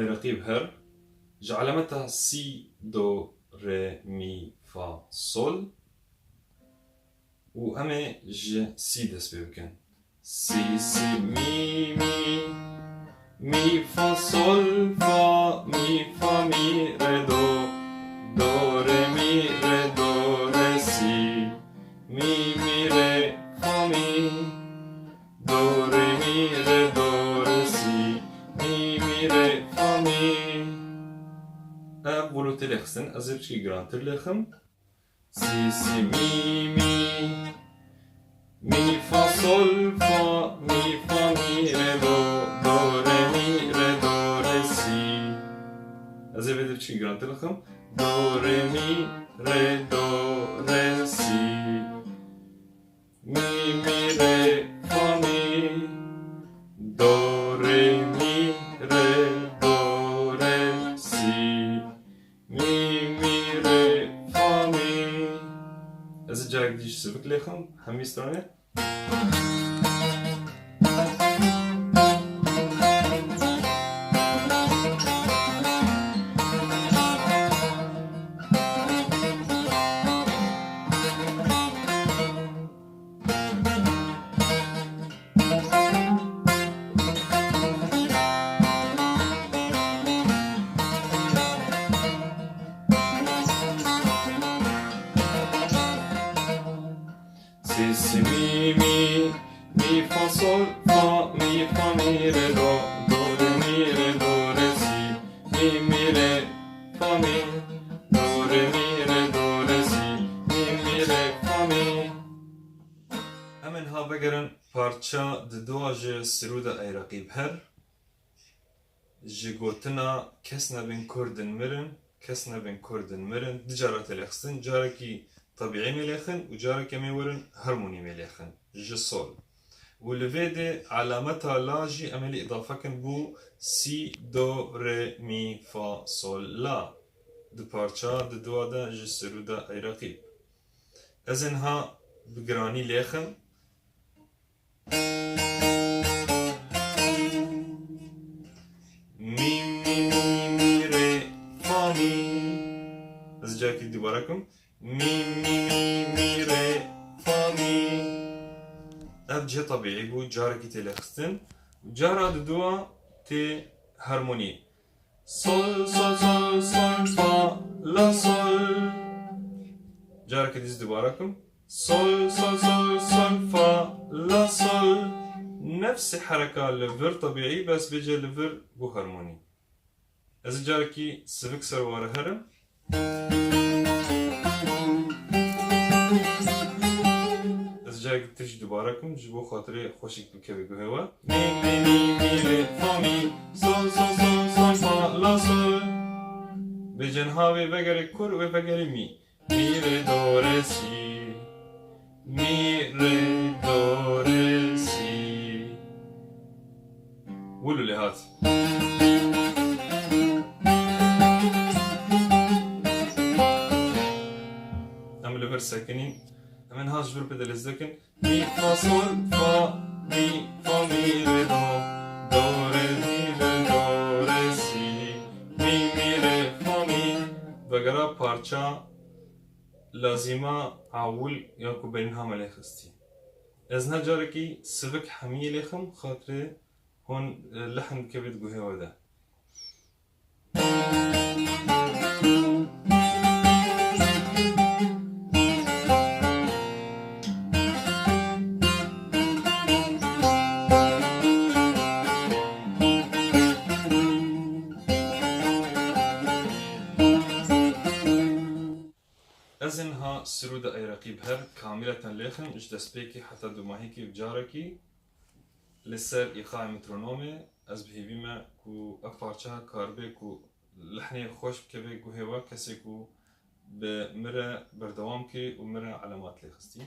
أي رقيب هر علامتها سي دو ري مي فا صول وأمي ج سي دس بيمكن سي سي مي مي مي فا صول فا مي ري دو دو ري مي ري دو ري سي مي ري فا مي دو ري مي ري دو ري سي مي ري فا مي بولو تلخسن أزيب شي جرانتر لخم سي سي مي فا صول فا مي ري دو ري مي ري دو ري سي أزيب هدف شي جرانتر لخم دو ري مي ري دو ري سي مي ري فا مي دو ري مي ري دو ري سي مي ري فا مي از جاك ديش سبك ليخم همي ستراني سي سي مي فا صول فا مي ري دو دو ري مي ري دو ري سي مي ري فا مي دو ري مي ري دو ري سي مي ري فا مي امن ها بگرن پارچا دو ج سرودا ای رقیب هر جگوتنا کس نبین کردن مرن دجارات الاخستن جاركي طبيعي مليخن وجارك ميورن هرموني مليخن جسول والفيدي علامتها لاجي املي اضافه كن بو سي دو ري مي فا صول لا دو بارچا دو دا جسرودا اي رقيب ازنها بقراني ليخن مي ري فا مي از جاكي دوباركم مي ري فا مي اف جي طبيعي بو جاركي تلخستن جارا دوا تي هارموني صول صول صول صول فا لا صول جاركي ديز دوباركم صول صول صول صول فا لا صول نفس حركة الليفر طبيعي بس بيجي الليفر بو هارموني از جاركي سفك سروار هرم جاك تجي دوباركم جبو خاطري خوشك بكبي بهوا مي ري فا مي صول صول صول صول فا لا صول بجنهاوي بغري كور وبغري مي ري دو ري سي مي ري دو ري سي قولوا لي هات نعمل فيرس ساكنين من هاش جبر بدل الزكن مي فا صول فا مي ري دو ري مي ري دو ري سي مي ري فا مي بقرا بارچا لازمة عول ياكو بينها مليخستي ازنا جاركي سبك حمية لخم خاطري هون لحن كبد قهوة ده ازنها سرودا اي رقيب هر كاملة لخم اش دسبيكي حتى دوماهيكي بجاركي لسر ايقاع مترونومي از بهيبيما كو افارچا كاربي كو لحني خوش بكبي كو هوا كسي كو بمرة بردوامكي ومرة علامات لخستي